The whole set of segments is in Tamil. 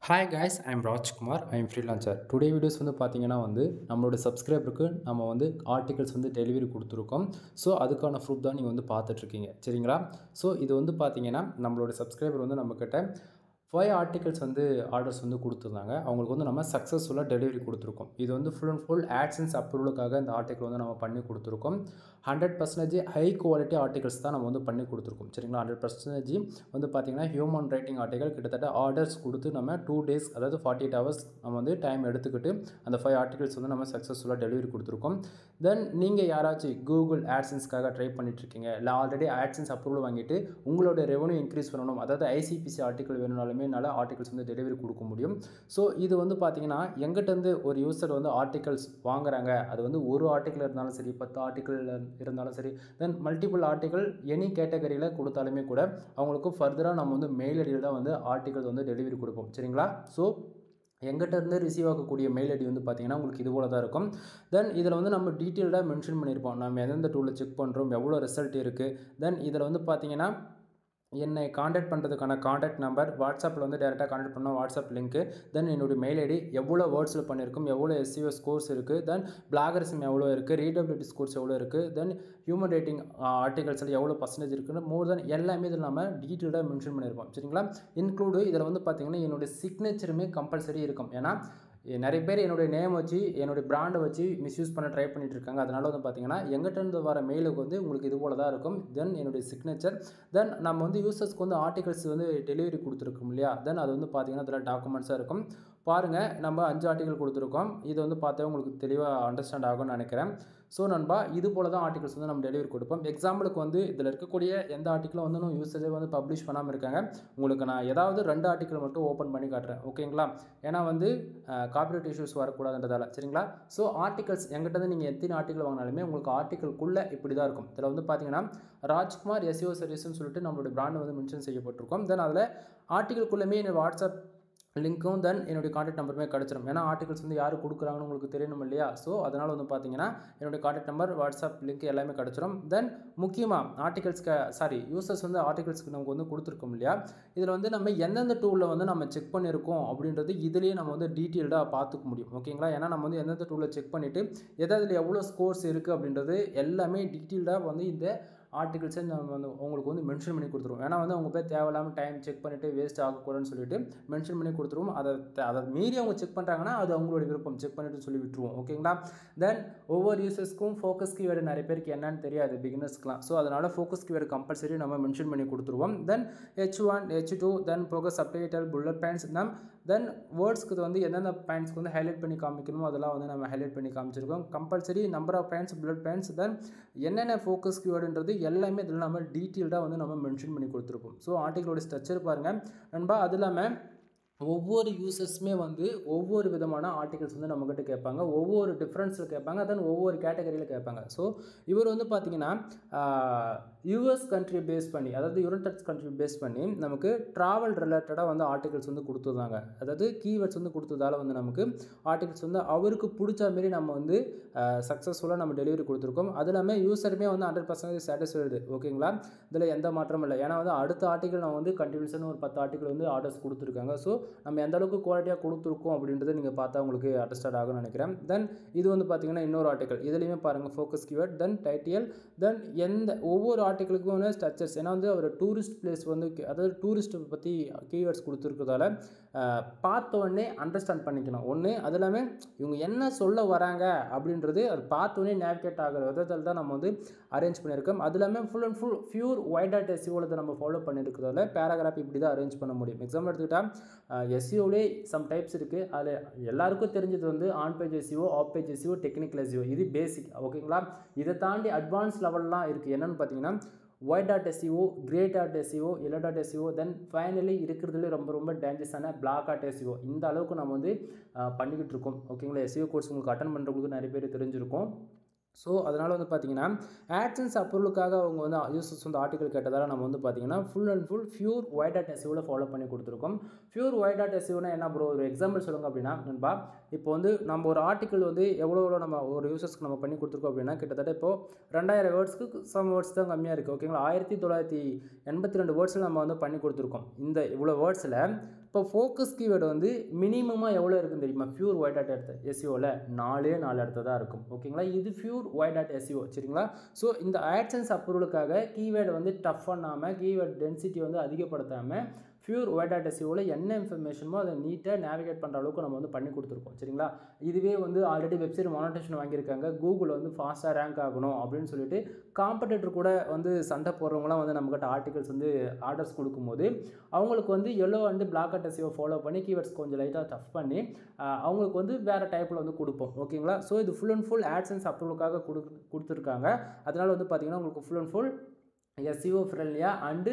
Hi guys, I'm Rajkumar. I'm freelancer. Today videos வந்து பார்த்தீங்கன்னா நம்மளோட சப்ஸ்கிரைபருக்கு நம்ம ஆர்டிகல்ஸ் டெலிவரி கொடுத்துருக்கோம். ஸோ அதுக்கான ப்ரூஃப் தான் நீங்கள் பார்த்துட்ருக்கீங்க, சரிங்களா? ஸோ இது பார்த்தீங்கன்னா நம்மளோட சப்ஸ்கிரைபர் நம்மக்கிட்ட 5 ஆர்டிகல்ஸ் ஆர்டர்ஸ் கொடுத்துருந்தாங்க. அவங்களுக்கு நம்ம சக்ஸஸ்ஃபுல்லாக டெலிவரி கொடுத்துருக்கோம். இது ஃபுல் அண்ட் ஃபுல் ஆட்சன்ஸ் அப்ரூவலுக்காக இந்த ஆர்டிகல் நம்ம பண்ணி கொடுத்துருக்கோம். 100% ஹை குவாலிட்டி ஆர்டிகல்ஸ் தான் நம்ம பண்ணி கொடுத்துருக்கோம், சரிங்களா? 100% பார்த்தீங்கன்னா ஹியூமன் ரைட்டிங் ஆர்டிகல் கிட்டத்தட்ட ஆர்டர்ஸ் கொடுத்து நம்ம 2 days, அதாவது 48 hours நம்ம டைம் எடுத்துக்கிட்டு அந்த 5 ஆர்டிகல்ஸ் நம்ம சக்ஸஸ்ஃபுல்லாக டெலிவரி கொடுத்துருக்கோம். தென் நீங்கள் யாராச்சும் கூகுள் ஆட்சன்ஸ்க்காக ட்ரை பண்ணிட்டுருக்கீங்க, இல்லை ஆல்ரெடி ஆட்சன்ஸ் அப்ரூவல் வாங்கிட்டு உங்களோட ரெவன்யூ இன்க்ரீஸ் பண்ணணும், அதாவது ஐசிபிசி ஆர்டிகல் வேணும்னாலுமே என்னால் ஆர்டிகல்ஸ் டெலிவரி கொடுக்க முடியும். ஸோ இது பார்த்தீங்கன்னா எங்கிட்டேருந்து ஒரு யூசர் ஆர்டிகல்ஸ் வாங்குறாங்க, அது ஒரு ஆர்டிக்கல் இருந்தாலும் சரி, 10 ஆர்டிக்கல் இருந்தாலும் சரி, தென் மல்டிபிள் ஆர்டிக்கல் எனி கேட்டகரியில் கொடுத்தாலுமே கூட அவங்களுக்கு ஃபர்தராக நம்ம மெயில் ஐடியில் தான் ஆர்டிகல் டெலிவரி கொடுப்போம், சரிங்களா? ஸோ எங்கிட்ட இருந்து ரிசீவ் ஆகக்கூடிய மெயில் ஐடி பார்த்தீங்கன்னா உங்களுக்கு இது போல தான் இருக்கும். தென் இதில் நம்ம டீட்டெயில்டாக மென்ஷன் பண்ணியிருப்போம், நம்ம எந்தெந்த டூலில் செக் பண்ணுறோம், எவ்வளோ ரிசல்ட் இருக்குது. தென் இதில் பார்த்தீங்கன்னா என்னை காண்டாக்ட் பண்ணுறதுக்கான காண்டாக்ட் நம்பர், வாட்ஸ்அப்பில் டேரெக்டாக காண்டாக்ட் பண்ணால் வாட்ஸ்அப் லிங்க்கு, தென் என்னுடைய மெயில் ஐடி, எவ்வளோ வேர்ட்ஸில் பண்ணியிருக்கும், எவ்வளோ எஸ்சிஓ ஸ்கோர்ஸ் இருக்குது, தென் பிளாகரிசம் எவ்வளோ இருக்குது, ரீடபிலிட்டி ஸ்கோர்ஸ் எவ்வளோ இருக்குது, தென் ஹியூமன் ரேட்டிங் ஆர்டிகல்ஸில் எவ்வளோ பர்சன்டேஜ் இருக்குன்னு மோர் தென் எல்லாமே இதில் நம்ம டீட்டெயில்டாக மென்ஷன் பண்ணியிருப்போம், சரிங்களா? இன்க்ளூடு இதில் பார்த்தீங்கன்னா என்னுடைய சிக்னேச்சருமே கம்பல்சரி இருக்கும். ஏன்னா நிறைய பேர் என்னுடைய நேம் வச்சு என்னுடைய பிராண்டை வச்சு மிஸ்யூஸ் பண்ண ட்ரை பண்ணிட்டு இருக்காங்க. அதனால் பார்த்தீங்கன்னா எங்கிட்ட வர மெயிலுக்கு உங்களுக்கு இது போல தான் இருக்கும். தென் என்னுடைய சிக்னேச்சர், தென் நம்ம யூசர்ஸ்க்கு ஆர்டிகல்ஸ் டெலிவரி கொடுத்துருக்கோம் இல்லையா, தென் அது பார்த்தீங்கன்னா அதில் டாக்குமெண்ட்ஸாக இருக்கும். பாருங்கள், நம்ம 5 ஆர்டிகல் கொடுத்துருக்கோம். இது பார்த்தா உங்களுக்கு தெளிவாக அண்டர்ஸ்டாண்ட் ஆகும்னு நினைக்கிறேன். ஸோ நண்பா, இது போல தான் ஆர்டிகல்ஸ் நம்ம டெலிவரி கொடுப்போம். எக்ஸாம்பிளுக்கு இதில் இருக்கக்கூடிய எந்த ஆர்டிக்கலும் இன்னும் யூசரே பப்ளிஷ் பண்ணாமல் இருக்காங்க. உங்களுக்கு நான் ஏதாவது 2 ஆர்டிக்கல் மட்டும் ஓப்பன் பண்ணி காட்டுறேன், ஓகேங்களா? ஏன்னா காப்பிரைட் இஷ்யூஸ் வரக்கூடாதுன்றதால, சரிங்களா? ஸோ ஆர்டிகல்ஸ் எங்கிட்ட நீங்கள் எத்தனை ஆர்டிக்கல் வாங்கினாலுமே உங்களுக்கு ஆர்டிக்கலுக்குள்ளே இப்படி தான் இருக்கும். இதில் பார்த்தீங்கன்னா ராஜ்குமார் எஸ்இஓ சர்வீஸ்னு சொல்லிட்டு நம்மளுடைய பிராண்ட் மென்ஷன் செய்யப்பட்டிருக்கும். தென் அதில் ஆர்டிக்கலுக்குள்ளேயுமே என்னோட வாட்ஸ்அப் லிங்க்கும் தென் என்னுடைய காண்டாக்ட் நம்பருமே கிடச்சிடும். ஏன்னா ஆர்டிகல்ஸ் யார் கொடுக்குறாங்கன்னு உங்களுக்கு தெரியணும் இல்லையா? ஸோ அதனால் பார்த்தீங்கன்னா என்னுடைய காண்டாக்ட் நம்பர், வாட்ஸ்அப் லிங்க் எல்லாமே கிடச்சிடும். தென் முக்கியமாக யூசர்ஸ் ஆர்டிகல்ஸ்க்கு நமக்கு கொடுத்துருக்கோம் இல்லையா, இதில் நம்ம எந்தெந்த டூலில் நம்ம செக் பண்ணியிருக்கோம் அப்படின்றது இதுலேயே நம்ம டீட்டெயில்டாக பார்த்துக்க முடியும், ஓகேங்களா? ஏன்னா நம்ம எந்தெந்த டூலில் செக் பண்ணிவிட்டு எதாவது எவ்வளோ ஸ்கோர்ஸ் இருக்குது அப்படின்றது எல்லாமே டீட்டெயில்டாக இந்த ஆர்டிகல்ஸை நம்ம உங்களுக்கு மென்ஷன் பண்ணி கொடுத்துருவோம். ஏன்னா அவங்க போய் தேவையில்லாமல் டைம் செக் பண்ணிவிட்டு வேஸ்ட் ஆகக்கூடாதுன்னு சொல்லிட்டு மென்ஷன் பண்ணி கொடுத்துருவோம். அதை மீறி அவங்க செக் பண்ணுறாங்கன்னா அது அவங்களோட விருப்பம், செக் பண்ணிட்டு சொல்லி விட்டுருவோம், ஓகேங்களா? தென் ஒவ்வொரு யூசர்ஸ்க்கும் ஃபோக்கஸ் கீவேர்டு நிறைய பேருக்கு என்னன்னு தெரியாது, பிகினர்ஸ்க்குலாம். ஸோ அதனால் ஃபோக்கஸ் கீவேர்டு கம்பல்சரி நம்ம மென்ஷன் பண்ணி கொடுத்துருவோம். தென் H1 H2 தென் போக சப்டைட்டில், புல்லட் பாயிண்ட்ஸ், தென் வேர்ட்ஸ்க்கு எந்தெந்த பாயிண்ட்ஸ்க்கு ஹைலைட் பண்ணி காமிக்கணுமோ அதெல்லாம் நம்ம ஹைலைட் பண்ணி காமிச்சிருக்கோம். Compulsory number of points, bullet points, then என்னென்ன ஃபோக்கஸ் கீவேர்டுன்றது எல்லாமே இதில் நம்ம டீட்டெயில்டாக நம்ம மென்ஷன் பண்ணி கொடுத்துருப்போம். ஸோ ஆர்டிகளோட ஸ்ட்ரக்சர் பாருங்கள் நண்பா. அது இல்லாமல் ஒவ்வொரு யூசர்ஸுமே ஒவ்வொரு விதமான ஆர்டிகல்ஸ் நம்மக்கிட்ட கேட்பாங்க, ஒவ்வொரு டிஃப்ரென்ஸில் கேட்பாங்க, தென் ஒவ்வொரு கேட்டகரியில் கேட்பாங்க. ஸோ இவர் பார்த்தீங்கன்னா யூஎஸ் கண்ட்ரி பேஸ் பண்ணி, அதாவது யுனைடெட் கண்ட்ரி பேஸ் பண்ணி நமக்கு ட்ராவல் ரிலேட்டடாக ஆர்டிகல்ஸ் கொடுத்துருந்தாங்க. அதாவது கீவேர்ட்ஸ் கொடுத்ததால் நமக்கு ஆர்டிகல்ஸ் அவருக்கு பிடிச்ச மாரி நம்ம சக்ஸஸ்ஃபுல்லாக நம்ம டெலிவரி கொடுத்துருக்கோம். அது இல்லாமல் யூசருமே 100% சாட்டிஸ்ஃபைடு, ஓகேங்களா? இதில் எந்த மாற்றமும் இல்லை. ஏன்னா அடுத்த ஆர்டிகல் நான் கண்டினியூஸாக ஒரு 10 ஆர்டிகல் ஆர்டர்ஸ் கொடுத்துருக்காங்க. ஸோ நம்ம எந்த அளவுக்கு குவாலிட்டியாக கொடுத்துருக்கோம் அப்படின்றத நீங்கள் பார்த்தா உங்களுக்கு அண்டர்ஸ்டாண்ட் ஆகும்னு நினைக்கிறேன். தென் இது பார்த்தீங்கன்னா இன்னொரு ஆர்டிகல், இதுலேயுமே பாருங்கள் ஃபோக்கஸ் கீவேர்ட், தென் டைட்டில், தென் ஒவ்வொரு ஆர்டிகளுக்கும் ஸ்ட்ரக்சர்ஸ். ஏன்னா அவர் டூரிஸ்ட் பிளேஸ் அதாவது டூரிஸ்ட்டை பற்றி கீவேர்ட்ஸ் கொடுத்துருக்கிறதால பார்த்த உடனே அண்டர்ஸ்டாண்ட் பண்ணிக்கணும் ஒன்று. அது இல்லாமல் இவங்க என்ன சொல்ல வராங்க அப்படின்றது அது பார்த்தோன்னே நேவிகேட் ஆகிற விதத்தில் தான் நம்ம அரேஞ்ச் பண்ணியிருக்கோம். அது இல்லாமல் full and full pure white எஸ்இஓவில் நம்ம ஃபாலோ பண்ணியிருக்கிறதால பேராகிராஃப் இப்படி தான் அரேஞ்ச் பண்ண முடியும். எக்ஸாம்பிள் எடுத்துக்கிட்டால் எஸ்இஓலே சம் டைப்ஸ் இருக்குது. அதில் எல்லாருக்கும் தெரிஞ்சது on page SEO, off page SEO, technical SEO, இது பேசிக், ஓகேங்களா? இதை தாண்டி அட்வான்ஸ் லெவல்லாம் இருக்குது. என்னென்னு பார்த்தீங்கன்னா white dot SEO, grey dot SEO, yellow dot SEO, then finally இருக்கிறதுல ரொம்ப டேஞ்சரஸான பிளாக் டாட் எஸ்இஓ. இந்த அளவுக்கு நம்ம பண்ணிக்கிட்டு இருக்கோம், ஓகேங்களா? எஸ்இஓ கோர்ஸ் உங்களுக்கு அட்டன் பண்ணுறவங்களுக்கு நிறைய பேர் தெரிஞ்சிருக்கும். ஸோ அதனால் பார்த்தீங்கன்னா ஆட்சன்ஸ் அப்ரூவலுக்காக அவங்க யூசர்ஸ் ஆர்டிகல் கேட்டதால் நம்ம பார்த்தீங்கன்னா full and full pure white dot எஸ்இஓவில் ஃபாலோ பண்ணி கொடுத்துருக்கோம். பியூர் ஒயிட் டாட் எஸ்இஓனா என்ன ப்ரோ, ஒரு எக்ஸாம்பிள் சொல்லுங்கள் அப்படின்னா நண்பா, இப்போ நம்ம ஒரு ஆர்டிக்கல் எவ்வளோ நம்ம ஒரு யூசர்ஸ்க்கு நம்ம பண்ணி கொடுத்துருக்கோம் அப்படின்னா கிட்டத்தட்ட இப்போது 2000 வேர்ட்ஸ்க்கு சம் வேர்ட்ஸ் தான் கம்மியாக இருக்குது, ஓகேங்களா? 1982 வேர்ட்ஸில் நம்ம பண்ணி கொடுத்துருக்கோம். இந்த இவ்வளோ வேர்ட்ஸில் இப்போ ஃபோக்கஸ் கீவேர்டு வந்து மினிமமாக எவ்வளோ இருக்குன்னு தெரியுமா? பியூர் ஒய் டாட் எஸ்இஓவில் 4 இடத்துல தான் இருக்கும். ஓகேங்களா? இது பியூர் ஒய் டாட் எஸ்இஓ. சரிங்களா? ஸோ இந்த AdSense அப்ரூவலுக்காக கீவேர்டு வந்து டஃப் பண்ணாமல், கீவேர்டு டென்சிட்டி வந்து அதிகப்படுத்தாமல், பியூர் ஒய் டாட் எஸ்இஓவில் என்ன இன்ஃபர்மேஷனோ அதை நீட்டாக நேவிகேட் பண்ணுற அளவுக்கு நம்ம வந்து பண்ணி கொடுத்துருக்கோம். சரிங்களா? இதுவே வந்து ஆல்ரெடி வெப்சைட் மானிட்டேஷன் வாங்கியிருக்காங்க, கூகுள் வந்து ஃபாஸ்ட்டாக ரேங்க் ஆகணும் அப்படின்னு சொல்லிட்டு காம்படிட்டர் கூட வந்து சண்டை போடுறவங்களாம் வந்து நம்மக்கிட்ட ஆர்டிகல்ஸ் வந்து ஆர்டர்ஸ் கொடுக்கும்போது அவங்களுக்கு வந்து yellow and black dot SEO follow பண்ணி கீவேர்ட்ஸ் கொஞ்சம் லைட்டாக டஃப் பண்ணி அவங்களுக்கு வந்து வேறு டைப்பில் வந்து கொடுப்போம். ஓகேங்களா? ஸோ இது ஃபுல் அண்ட் ஃபுல் AdSense அப்ரூவலுக்காக கொடுத்துருக்காங்க. அதனால் வந்து பார்த்திங்கன்னா உங்களுக்கு ஃபுல் அண்ட் ஃபுல் எஸ்இஓ ஃப்ரெண்ட்லியாக and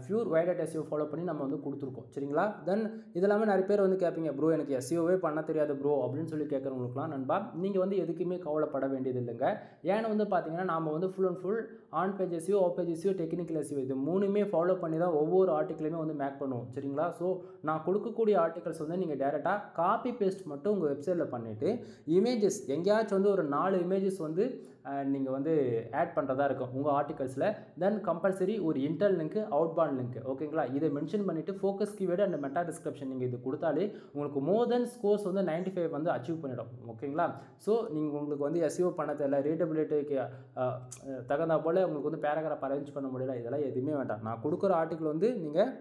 pure Y dot SEO follow பண்ணி நம்ம வந்து கொடுத்துருக்கோம். சரிங்களா? தென் இதெல்லாமே நிறைய பேர் வந்து கேட்பீங்க, ப்ரோ எனக்கு எஸ்இஓவே பண்ண தெரியாது ப்ரோ அப்படின்னு சொல்லி கேட்குறவங்களுக்குலாம் நண்பா, நீங்கள் வந்து எதுக்குமே கவலைப்பட வேண்டியது இல்லைங்க. ஏன்னா வந்து பார்த்தீங்கன்னா நம்ம வந்து full and full on page SEO, off page SEO, technical SEO இது 3மே ஃபாலோ பண்ணி தான் ஒவ்வொரு ஆர்டிக்கலையுமே வந்து மேக் பண்ணுவோம். சரிங்களா? ஸோ நான் கொடுக்கக்கூடிய ஆர்டிகல்ஸ் வந்து நீங்கள் டேரெக்டாக காப்பி பேஸ்ட் மட்டும் உங்கள் வெப்சைட்டில் பண்ணிவிட்டு இமேஜஸ் எங்கேயாச்சும் வந்து ஒரு 4 இமேஜஸ் வந்து நீங்கள் வந்து ஆட் பண்ணுறதா இருக்கும் உங்கள் ஆர்டிகல்ஸில். தென் கம்பல்சரி ஒரு இன்டர்னல் லிங்க்கு, அவுட்பாண்ட் லிங்க். ஓகேங்களா? இதை மென்ஷன் பண்ணிவிட்டு focus keyword and meta description நீங்கள் இது கொடுத்தாலே உங்களுக்கு மோர் தென் ஸ்கோர்ஸ் வந்து 95 வந்து அச்சீவ் பண்ணிடும். ஓகேங்களா? ஸோ நீங்கள் உங்களுக்கு வந்து எஸ்இஓ பண்ண தெரியல, ரீடபிலிட்டிக்கு தகுந்தா போல் உங்களுக்கு வந்து பேராகிராஃப் அரேஞ்ச் பண்ண முடியல, இதெல்லாம் எதுவுமே வேண்டாம். நான் கொடுக்குற ஆர்டிக்கல் வந்து நீங்கள்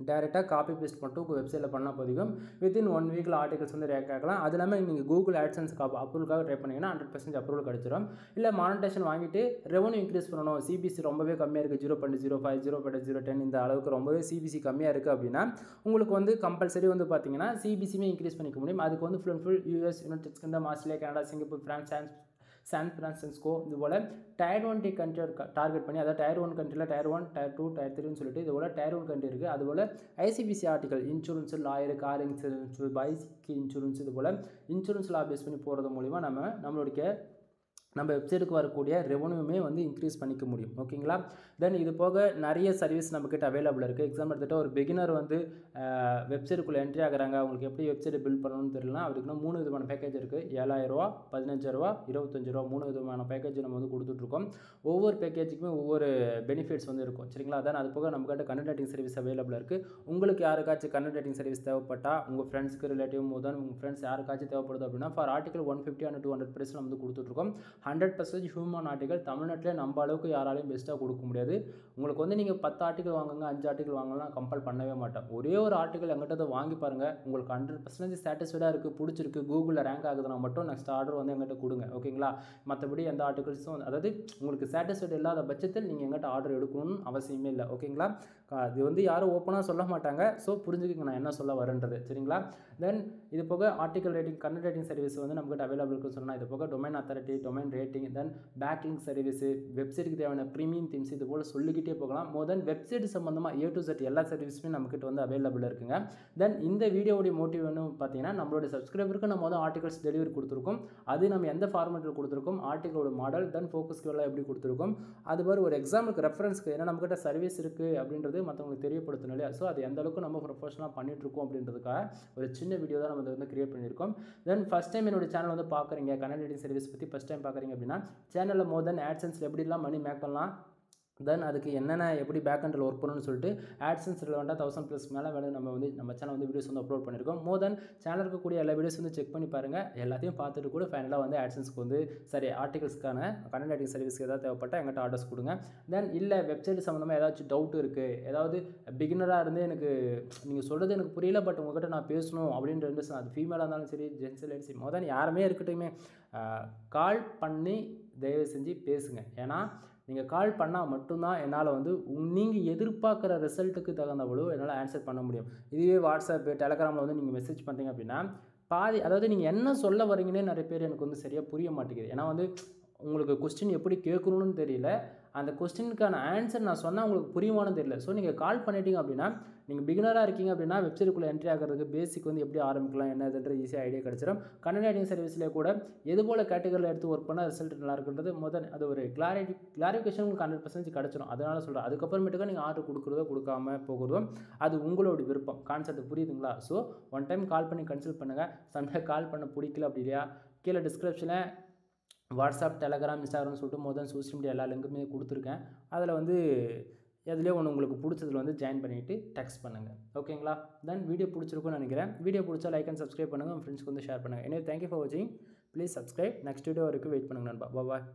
டேரெக்டாக காப்பி பேஸ்ட் மட்டும் உங்கள் வெப்சைட்டில் பண்ணால் போதும். வித்தின் 1 வீக்கில் ஆர்டிகல்ஸ் வந்து ரேங்க் ஆகலாம். அது இல்லாமல் நீங்கள் கூகுள் AdSense அப்ரூவலுக்காக ட்ரை பண்ணிங்கன்னா 100% அப்ரூவல் கிடச்சிடும். இல்லை மானிட்டேஷன் வாங்கிட்டு ரெவன்யூ இன்க்ரீஸ் பண்ணணும், சிபிசி ரொம்பவே கம்மியாக இருக்குது, 0.05 0.010 இந்த அளவுக்கு ரொம்பவே சிபிசி கம்மியாக இருக்குது அப்படின்னா உங்களுக்கு வந்து கம்பல்சரி வந்து பார்த்தீங்கன்னா சிபிசியுமே இன்க்ரீஸ் பண்ணிக்க முடியும். அதுக்கு வந்து full and full US, United Kingdom, Australia, Canada, Singapore, France, San Francisco இது போல் டயர் 1 கண்ட்ரி டார்கெட் பண்ணி, அதாவது டயர் 1 கண்ட்ரியில் டயர் 1, டயர் 2, டயர் 3ன்னு சொல்லிட்டு இது போல் டயர் 1 கண்ட்ரி இருக்குது. அதுபோல் ICPC article insurance, lawyer, car insurance, bike insurance இது போல் இன்சூரன்ஸ் லா பேஸ் பண்ணி போகிறது மூலிமா நம்ம வெப்சைட்டுக்கு வரக்கூடிய ரெவன்யூமே வந்து இன்க்ரீஸ் பண்ணிக்க முடியும். ஓகேங்களா? தென் இது போக நிறைய சர்வீஸ் நம்மக்கிட்ட அவைலபிள் இருக்குது. எக்ஸாம்பிள் எடுத்துகிட்டு ஒரு பிகினர் வந்து வெப்சைட்டுக்குள்ளே என்ட்ரி ஆகிறாங்க, அவங்களுக்கு எப்படி வெப்சைட்டை பில்ட் பண்ணணும்னு தெரியலனா அவருக்கு 3 விதமான பேக்கேஜ் இருக்குது. 7000 ரூபா, 15000 ரூபா, 25 ரூபா, 3 விதமான பேக்கேஜ் நம்ம வந்து கொடுத்துட்ருக்கோம். ஒவ்வொரு பேக்கேஜுக்குமே ஒவ்வொரு பெனிஃபிட்ஸ் வந்து இருக்கும். சரிங்களா? தென் அது போக நம்மக்கிட்ட கண்டென்ட் ரைட்டிங் சர்வீஸ் அவைலபிள் இருக்குது. உங்களுக்கு யாருக்காச்சும் கண்டென்ட் ரைட்டிங் சர்வீஸ் தேவைப்பட்டால் உங்கள் ஃப்ரெண்ட்ஸுக்கு ரிலேட்டிவ் மோதன் உங்கள் ஃப்ரெண்ட்ஸ் யாருக்காச்சும் தேவைப்படுது அப்படின்னா ஃபார் ஆர்டிகல் 150 and 200 பிரைஸ் நம்ம வந்து கொடுத்துட்ருக்கோம். 100% ஹியூமன் ஆர்டிகல் தமிழ்நாட்டில் நம்ம அளவுக்கு யாராலையும் பெஸ்ட்டாக கொடுக்க முடியாது. உங்களுக்கு வந்து நீங்கள் 10 ஆர்டிகல் வாங்குங்க, 5 ஆர்டிகல் வாங்கலாம் கம்பல் பண்ணவே மாட்டேன். ஒரே ஒரு ஆர்டிகல் எங்கிட்ட வாங்கி பாருங்கள், உங்களுக்கு 100% சாட்டிஸ்ஃபைடாக இருக்குது, பிடிச்சிருக்கு, கூகுளில் ரேங்க் ஆகுதுன்னா மட்டும் நெக்ஸ்ட் ஆர்டர் வந்து எங்கிட்ட கொடுங்க. ஓகேங்களா? மற்றபடி எந்த ஆர்டிகல்ஸும் அதாவது உங்களுக்கு சாட்டிஸ்ஃபைட் இல்லாத பட்சத்தில் நீங்கள் எங்கிட்ட ஆர்டர் எடுக்கணும்னு அவசியமே இல்லை. ஓகேங்களா? அது வந்து யாரும் ஓப்பனாக சொல்ல மாட்டாங்க. ஸோ புரிஞ்சுக்கிங்க நான் என்ன சொல்ல வரேன்றது. சரிங்களா? தென் இது போக article writing, content writing service வந்து நம்மகிட்ட அவைலபிள் இருக்குன்னு சொன்னால் இது போக டொமைன் அத்தாரிட்டி, டொமைன் ரேட்டிங், தென் பேக்லிங்க் சர்வீஸு, வெப்சைட்டுக்கு தேவையான ப்ரீமியம் தீம்ஸ் இது போல் சொல்லிக்கிட்டே போகலாம். மோர் தென் வெப்சைட் சம்மந்தமாக A to Z எல்லா சர்வீஸுமே நம்மக்கிட்ட வந்து அவைலபிள் இருக்குங்க. தென் இந்த வீடியோடைய மோட்டிவ் வந்து பார்த்தீங்கன்னா நம்மளோட சப்ஸ்கிரைபருக்கு நம்ம வந்து ஆர்டிகல்ஸ் டெலிவரி கொடுத்துருக்கோம். அது நம்ம எந்த ஃபார்மேட்டில் கொடுத்துருக்கோம், ஆர்டிகளோட மாடல், தென் ஃபோக்கஸ் கீவேர்ட்லாம் எப்படி கொடுத்துருக்கோம், அது மாதிரி ஒரு எக்ஸாம்பிளுக்கு ரெஃபரன்ஸ்க்கு ஏன்னா நம்மக்கிட்ட சர்வீஸ் இருக்குது அப்படின்றது மற்றவங்களுக்கு தெரியப்படுத்தணும் இல்லையா? ஸோ அது எந்த அளவுக்கு நம்ம ப்ரொஃபஷனலாக பண்ணிகிட்ருக்கோம் அப்படின்றதுக்காக ஒரு சின்ன வீடியோ தான் நம்ம வந்து கிரியேட் பண்ணியிருக்கோம். தென் ஃபஸ்ட் டைம் என்னோட சேனல் வந்து பார்க்குறீங்க, கண்டென்ட் ரைட்டிங் சர்வீஸ் பற்றி ஃபஸ்ட் டைம் பார்க்குறீங்க அப்படின்னா சேனலில் மோர் தென் AdSense எப்படிலாம் மணி மேக் பண்ணலாம், தென் அதுக்கு என்னென்ன எப்படி பேக் எண்டில் ஒர்க் பண்ணணும்னு சொல்லிட்டு AdSense ரிலவெண்ட்டாக 1000+ மேலே வேணும் நம்ம சேனல் வந்து வீடியோஸ் வந்து அப்லோட் பண்ணியிருக்கோம். மோர் தென் சேனல் இருக்கக்கூடிய எல்லா வீடியோஸ் வந்து செக் பண்ணி பாருங்கள். எல்லாத்தையும் பார்த்துட்டு கூட ஃபைனலாக வந்து AdSenseக்கு வந்து சரி ஆர்டிகல்ஸ்க்கான கண்டென்ட் ரைட்டிங் சர்வீஸ்க்கு ஏதாவது தேவைப்பட்டால் எங்கிட்ட ஆர்டர்ஸ் கொடுங்க. தென் இல்லை வெப்சைட் சம்மந்தமாக ஏதாச்சும் டவுட் இருக்குது, ஏதாவது பிகினராக இருந்து எனக்கு நீங்கள் சொல்கிறது எனக்கு புரியல பட் உங்கள்கிட்ட நான் பேசணும் அப்படின்ற இன்ட்ரெஸ்ட், அது ஃபீமேலாக இருந்தாலும் சரி ஜென்ஸ் லேடிஸ் மோர் தென் யாருமே இருக்கட்டுமே கால் பண்ணி தயவு செஞ்சு பேசுங்க. ஏன்னா நீங்கள் கால் பண்ணால் மட்டும்தான் என்னால் வந்து நீங்கள் எதிர்பார்க்குற ரிசல்ட்டுக்கு தகுந்தவளோ என்னால் ஆன்சர் பண்ண முடியும். இதுவே வாட்ஸ்அப்பு, டெலகிராமில் வந்து நீங்கள் மெசேஜ் பண்ணுறீங்க அப்படின்னா பாதி அதாவது நீங்கள் என்ன சொல்ல வரீங்கன்னே நிறைய பேர் எனக்கு வந்து சரியாக புரிய மாட்டேங்குது. ஏன்னா வந்து உங்களுக்கு கொஸ்டின் எப்படி கேட்கணும்னு தெரியல, அந்த கொஸ்டினுக்கான ஆன்சர் நான் சொன்னால் உங்களுக்கு புரியுமானு தெரியல. ஸோ நீங்கள் கால் பண்ணிட்டீங்க அப்படின்னா நீங்கள் பிகினராக இருக்கீங்க அப்படின்னா வெப்சைட்டுக்குள்ளே என்ட்ரி ஆகிறதுக்கு பேசிக் வந்து எப்படி ஆரம்பிக்கலாம் என்னதுன்ற ஈஸியாக ஐடியா கிடச்சிடும். கண்டென்ட் ரைட்டிங் சர்வீஸ்லேயே கூட எது போல் கேட்டகரியில் எடுத்து ஒர்க் பண்ணால் ரிசல்ட் நல்லா இருக்குன்றது முதல் அது ஒரு கிளாரிஃபிகேஷன் உங்களுக்கு 100% கிடச்சிடும். அதனால சொல்கிறேன். அதுக்கப்புறமேட்டுக்கு நீங்கள் ஆர்டர் கொடுக்குறதோ கொடுக்காம போகிறதோ அது உங்களோட விருப்பம். கான்செப்ட் புரியுதுங்களா? ஸோ ஒன் டைம் கால் பண்ணி கன்சல்ட் பண்ணுங்கள். சண்டே கால் பண்ண பிடிக்கல அப்படி இல்லையா, கீழே டிஸ்கிரிப்ஷனில் வாட்ஸ்அப், டெலகிராம், இன்ஸ்டாகிராம் சொல்லிட்டு மோர் தென் சோஷியல் மீடியா எல்லா லிங்க்குமே கொடுத்துருக்கேன். அதில் வந்து எதுலேயோ ஒன்று உங்களுக்கு பிடிச்சதில் வந்து ஜாயின் பண்ணிவிட்டு டெக்ஸ்ட் பண்ணுங்கள். ஓகேங்களா? தென் வீடியோ பிடிச்சிருக்கும்னு நினைக்கிறேன். வீடியோ பிடிச்சா லைக் அண்ட் சப்ஸ்கிரைப் பண்ணுங்கள். உங்கள் ஃப்ரெண்ட்ஸ்க்கு வந்து ஷேர் பண்ணுங்கள். எனவே தேங்க்யூ ஃபார் வாட்சிங். Please subscribe. நெக்ஸ்ட் வீடியோ வரைக்கும் வெயிட் பண்ணுங்கள் நண்பா. பாய்.